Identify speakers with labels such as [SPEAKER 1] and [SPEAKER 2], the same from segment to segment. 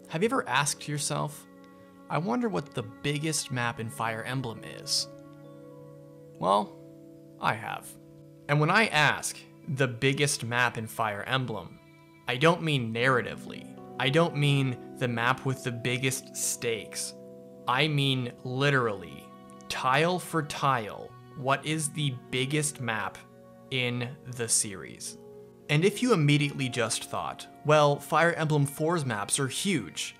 [SPEAKER 1] Have you ever asked yourself, I wonder what the biggest map in Fire Emblem is? Well, I have. And when I ask the biggest map in Fire Emblem, I don't mean narratively. I don't mean the map with the biggest stakes. I mean literally, tile for tile, what is the biggest map in the series? And if you immediately just thought, well, Fire Emblem 4's maps are huge.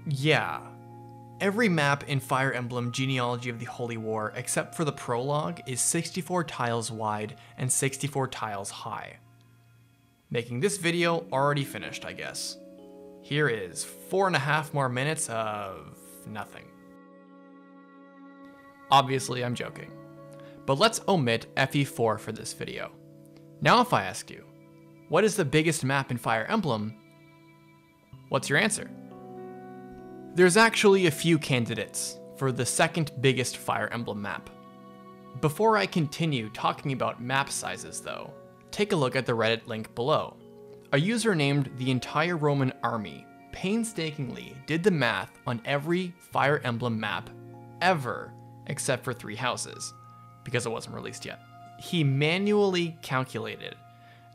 [SPEAKER 1] Yeah. Every map in Fire Emblem Genealogy of the Holy War, except for the prologue, is 64 tiles wide and 64 tiles high. Making this video already finished, I guess. Here is 4.5 more minutes of nothing. Obviously, I'm joking. But let's omit FE4 for this video. Now if I ask you, what is the biggest map in Fire Emblem? What's your answer? There's actually a few candidates for the second biggest Fire Emblem map. Before I continue talking about map sizes though, take a look at the Reddit link below. A user named TheEntireRomanArmy painstakingly did the math on every Fire Emblem map ever except for 3 houses, because it wasn't released yet. He manually calculated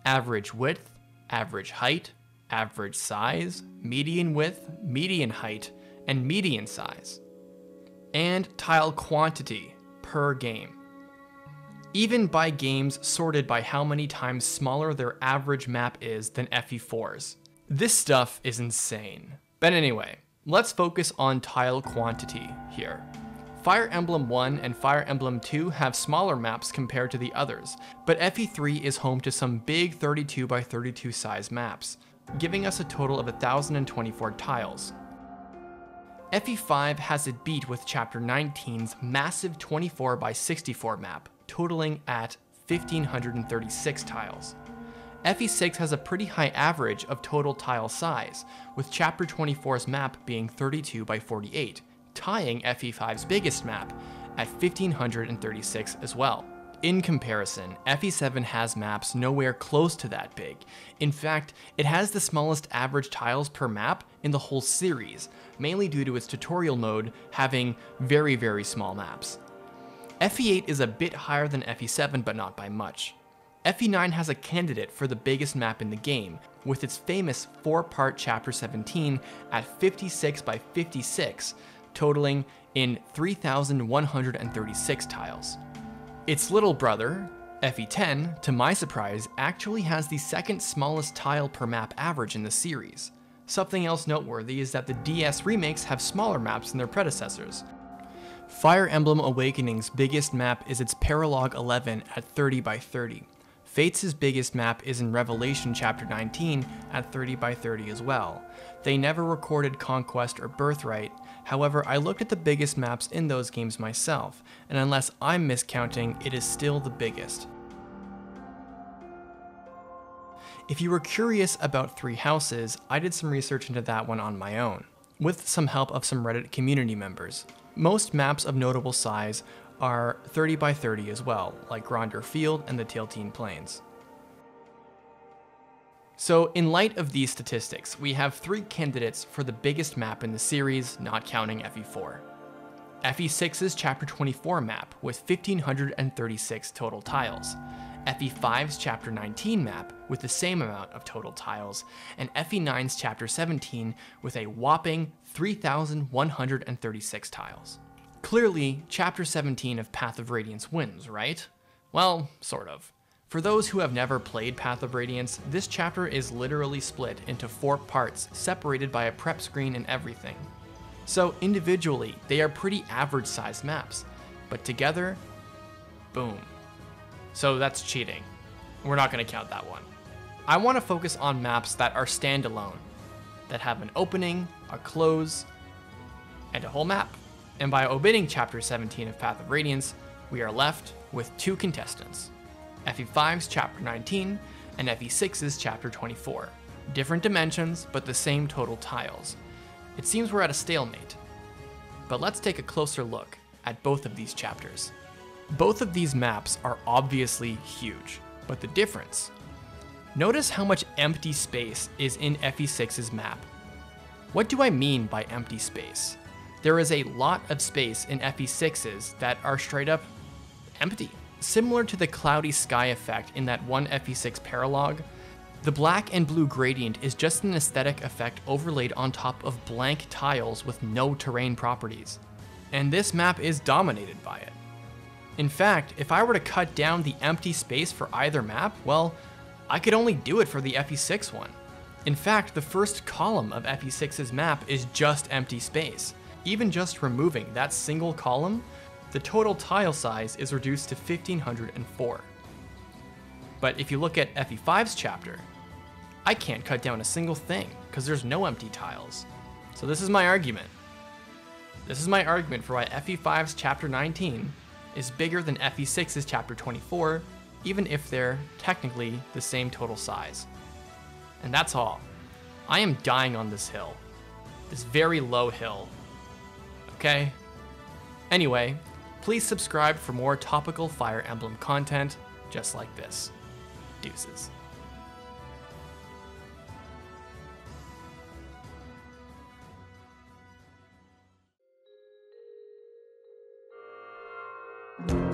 [SPEAKER 1] average width, average height, average size, median width, median height, and median size, and tile quantity per game. Even by games sorted by how many times smaller their average map is than FE4's. This stuff is insane. But anyway, let's focus on tile quantity here. Fire Emblem 1 and Fire Emblem 2 have smaller maps compared to the others, but FE3 is home to some big 32 by 32 size maps, giving us a total of 1,024 tiles. FE5 has it beat with Chapter 19's massive 24 by 64 map, totaling at 1,536 tiles. FE6 has a pretty high average of total tile size, with Chapter 24's map being 32 by 48, tying FE5's biggest map at 1,536 as well. In comparison, FE7 has maps nowhere close to that big. In fact, it has the smallest average tiles per map in the whole series, mainly due to its tutorial mode having very, very small maps. FE8 is a bit higher than FE7, but not by much. FE9 has a candidate for the biggest map in the game, with its famous 4-part Chapter 17 at 56 by 56, totaling in 3,136 tiles. Its little brother, FE10, to my surprise, actually has the second smallest tile per map average in the series. Something else noteworthy is that the DS remakes have smaller maps than their predecessors. Fire Emblem Awakening's biggest map is its Paralogue 11 at 30 by 30. Fates' biggest map is in Revelation Chapter 19 at 30 by 30 as well. They never recorded Conquest or Birthright, however I looked at the biggest maps in those games myself, and unless I'm miscounting, it is still the biggest. If you were curious about 3 houses, I did some research into that one on my own, with some help of some Reddit community members. Most maps of notable size are 30 by 30 as well, like Gronder Field and the Tiltine Plains. So in light of these statistics, we have 3 candidates for the biggest map in the series, not counting FE4. FE6's Chapter 24 map with 1,536 total tiles, FE5's Chapter 19 map with the same amount of total tiles, and FE9's Chapter 17 with a whopping 3,136 tiles. Clearly, Chapter 17 of Path of Radiance wins, right? Well, sort of. For those who have never played Path of Radiance, this chapter is literally split into 4 parts, separated by a prep screen and everything. So individually, they are pretty average sized maps, but together, boom. So that's cheating. We're not going to count that one. I want to focus on maps that are standalone, that have an opening, a close, and a whole map. And by omitting Chapter 17 of Path of Radiance, we are left with 2 contestants. FE5's Chapter 19 and FE6's Chapter 24. Different dimensions, but the same total tiles. It seems we're at a stalemate. But let's take a closer look at both of these chapters. Both of these maps are obviously huge, but the difference. Notice how much empty space is in FE6's map. What do I mean by empty space? There is a lot of space in FE6s that are straight up empty. Similar to the cloudy sky effect in that one FE6 paralog, the black and blue gradient is just an aesthetic effect overlaid on top of blank tiles with no terrain properties. And this map is dominated by it. In fact, if I were to cut down the empty space for either map, well, I could only do it for the FE6 one. In fact, the first column of FE6's map is just empty space. Even just removing that single column, the total tile size is reduced to 1504. But if you look at FE5's chapter, I can't cut down a single thing because there's no empty tiles. So this is my argument. This is my argument for why FE5's chapter 19 is bigger than FE6's chapter 24, even if they're technically the same total size. And that's all. I am dying on this hill. This very low hill. Okay? Anyway, please subscribe for more topical Fire Emblem content just like this. Deuces.
[SPEAKER 2] You